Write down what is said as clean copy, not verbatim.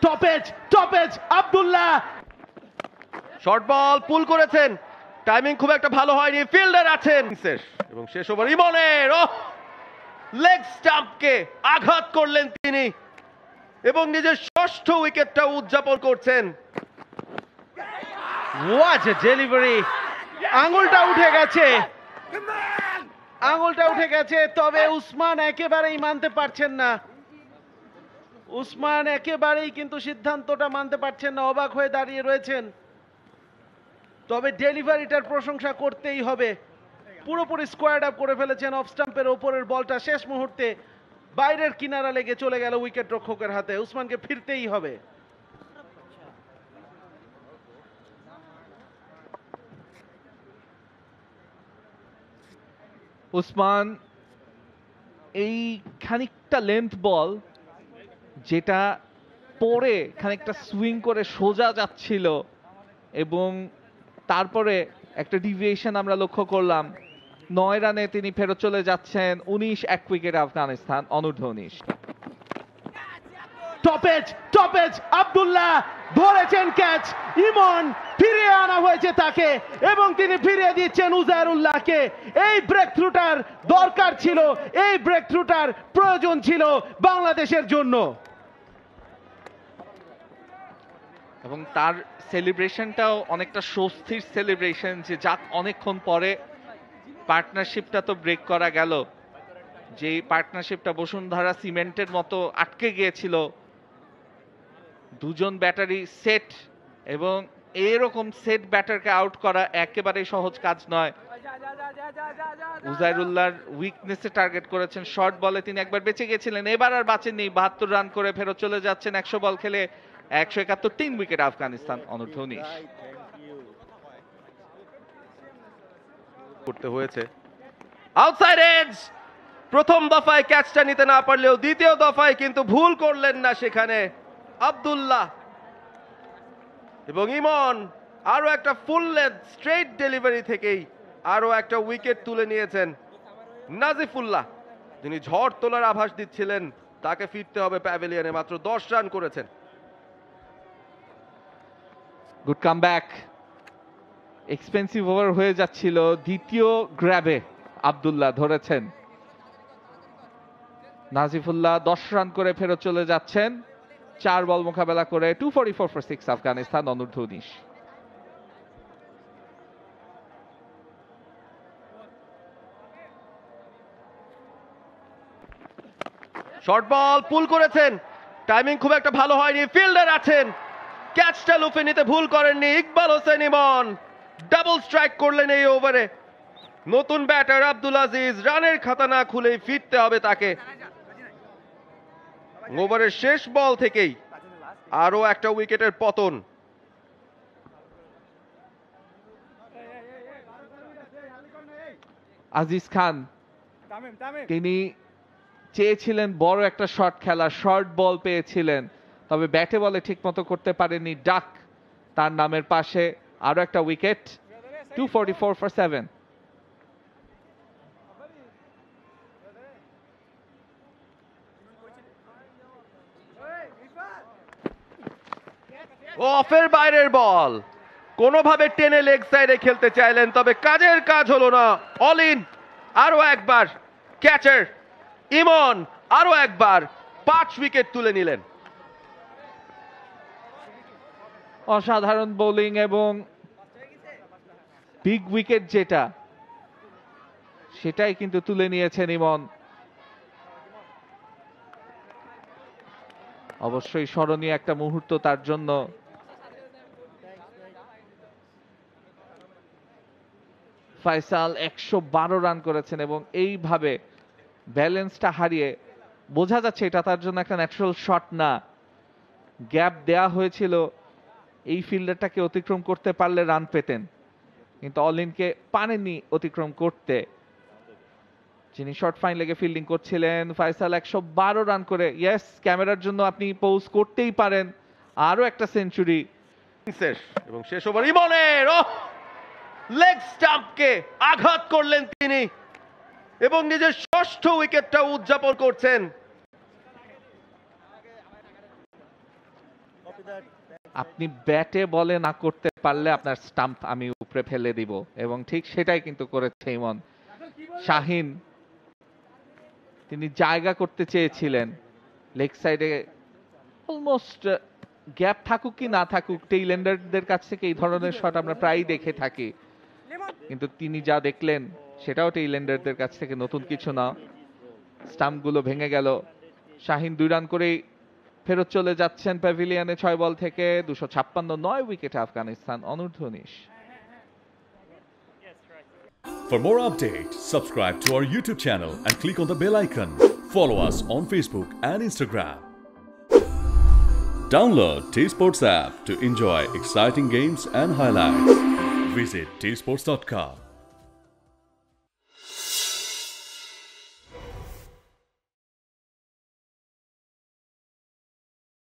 Stoppage Abdullah short ball পুল করেছেন, timing খুব একটা ভালো হয়নি, ফিল্ডার আছেন এবং শেষ ওভার ইমনের লেগ স্টাম্পকে আঘাত করলেন তিনি এবং নিজের ষষ্ঠ উইকেটটা উদযাপন করছেন। What a delivery! আঙুলটা উঠে গেছে, তবে উসমান একেবারেই মানতে পারছেন না। উসমান একেবারেই কিন্তু সিদ্ধান্তটা মানতে পারছেন না, অবাক হয়ে দাঁড়িয়ে রয়েছেন। তবে ডেলিভারিটার প্রশংসা করতেই হবে, পুরোপুরি স্কোয়ার্ড আপ করে ফেলেছেন। অফ স্টাম্পের ওপরের বলটা শেষ মুহূর্তে বাইরের কিনারা লেগে চলে গেল উইকেট রক্ষকের হাতে। উসমানকে ফিরতেই হবে। উসমান এই খানিকটা লেন্থ বল, যেটা পরে খানিকটা সুইং করে সোজা যাচ্ছিল এবং তারপরে একটা ডিভিয়েশন আমরা লক্ষ্য করলাম। 9 রানে তিনি ফেরত চলে যাচ্ছেন। 19 এক উইকেটে আফগানিস্তান অনূর্ধ্ব 19। স্টপেজ আব্দুল্লাহ ধরেছেন ক্যাচ, ইমন ফিরিয়ে আনা হয়েছে তাকে এবং তিনি ফিরিয়ে দিচ্ছেন উজায়রুল্লাহকে। এই ব্রেক থ্রুটার দরকার ছিল, এই ব্রেক থ্রুটার প্রয়োজন ছিল বাংলাদেশের জন্য। এবং তার সেলিব্রেশনটাও অনেকটা স্বস্তির সেলিব্রেশন, যে যাক অনেকক্ষণ পরে পার্টনারশিপটা তো ব্রেক করা গেল। যে পার্টনারশিপটা বসুন্ধরা সিমেন্টের মতো আটকে গিয়েছিল, দুজন ব্যাটারি সেট, এবং এরকম সেট ব্যাটারকে আউট করা একেবারেই সহজ কাজ নয়। উজায়রুল্লাহর উইকনেসে টার্গেট করেছেন, শর্ট বলে তিনি একবার বেঁচে গেছিলেন, এবার আর বাঁচেননি। 72 রান করে ফেরত চলে যাচ্ছেন 100 বল খেলে। 171, 3 উইকেট আফগানিস্তান অনূর্ধ্ব 19 করতে হয়েছে। আউটসাইড এজ, প্রথম দফায় ক্যাচটা নিতে না পারলেও দ্বিতীয় দফায় কিন্তু ভুল করলেন না সেখানে আব্দুল্লাহ, এবং ইমন আরো একটা ফুল লেন্থ স্ট্রেট ডেলিভারি থেকেই আরো একটা উইকেট তুলে নিয়েছেন। নাজিফুল্লাহ, যিনি ঝড় তোলার আভাস দিচ্ছিলেন, তাকে ফিরতে হবে প্যাভিলিয়নে। মাত্র 10 রান করেছেন। Good come back. Expensive over হয়ে যাচ্ছিল, দ্বিতীয় গ্র্যাবে আব্দুল্লাহ ধরেছেন। নাজিফুল্লাহ 10 রান করে ফেরত চলে যাচ্ছেন, 4 বল মোকাবেলা করে। 244 ফর 6 আফগানিস্তান অনূর্ধ্ব 19। শর্ট বল পুল করেছেন, টাইমিং খুব একটা ভালো হয়নি, ফিল্ডার আছেন, ক্যাচটা লুফে নিতে ভুল করেননি ইকবাল হোসেন ইমন। ডাবল স্ট্রাইক করলেন এই ওভারে। নতুন ব্যাটার আব্দুল আজিজ, রানের খাতা না খুলেই ফিরতে হবে তাকে। ওভারের শেষ বল থেকেই আরো একটা উইকেটের পতন। আজিজ খান তিনি চেয়েছিলেন বড় একটা শট খেলা, শর্ট বল পেয়েছিলেন, তবে ব্যাটে বলে ঠিক মতো করতে পারেনি। ডাক তার নামের পাশে, আরো একটা উইকেট। 244 ফর 7। অফের বাইরের বল, কোনোভাবে টেনে লেগ সাইডে খেলতে চাইলেন, তবে কাজের কাজ হলো না। অল ইন, আরো একবার ক্যাচার ইমন, আরো একবার 5 উইকেট তুলে নিলেন। অসাধারণ বোলিং এবং বিগ উইকেট যেটা, সেটাই কিন্তু তুলে নিয়েছেন ইমন। অবশ্যই স্মরণীয় একটা মুহূর্ত তার জন্য। ফয়সাল 112 রান করেছেন এবং এইভাবে ব্যালেন্সটা হারিয়ে, বোঝা যাচ্ছে এটা তার জন্য একটা ন্যাচারাল শট না। গ্যাপ দেয়া হয়েছিল, এই ফিল্ডারটাকে অতিক্রম করতে পারলে রান পেতেন, কিন্তু অলিনকে পারেননি অতিক্রম করতে। যিনি শর্ট ফাইন লেগে ফিল্ডিং করছিলেন, ফয়সাল 112 রান করে, ইয়েস, ক্যামেরার জন্য আপনি পোজ করতেই পারেন। আরো একটা সেঞ্চুরি এবং শেষ ওভার ইমনের লেগ স্টাম্পকে আঘাত করলেন তিনি এবং নিজের ষষ্ঠ উইকেটটা উদযাপন করছেন। আপনি ব্যাটে বলে না করতে পারলে আপনার স্টাম্প আমি উপরে ফেলে দিব, এবং ঠিক সেটাই কিন্তু করেছে ইমন। শাহিন তিনি জায়গা করতে চেয়েছিলেন লেগ সাইডে, অলমোস্ট গ্যাপ থাকুক কি না থাকুক, টেইলেন্ডারদের কাছ থেকে এই ধরনের শট আমরা প্রায়ই দেখে থাকি, কিন্তু তিনি যা দেখলেন সেটাও টেইলেন্ডারদের কাছ থেকে নতুন কিছু না। স্টাম্পগুলো ভেঙে গেল। শাহিন 2 রান করেই ফেরত চলে যাচ্ছেন প্যাভিলিয়নে 6 বল থেকে। 256, 9 উইকেটে Afghanistan অনূর্ধ্ব-19। For more updates, subscribe to our YouTube channel and click on the bell icon. Follow us on Facebook and Instagram. Download T-Sports app to enjoy exciting games and highlights. Visit tsports.com.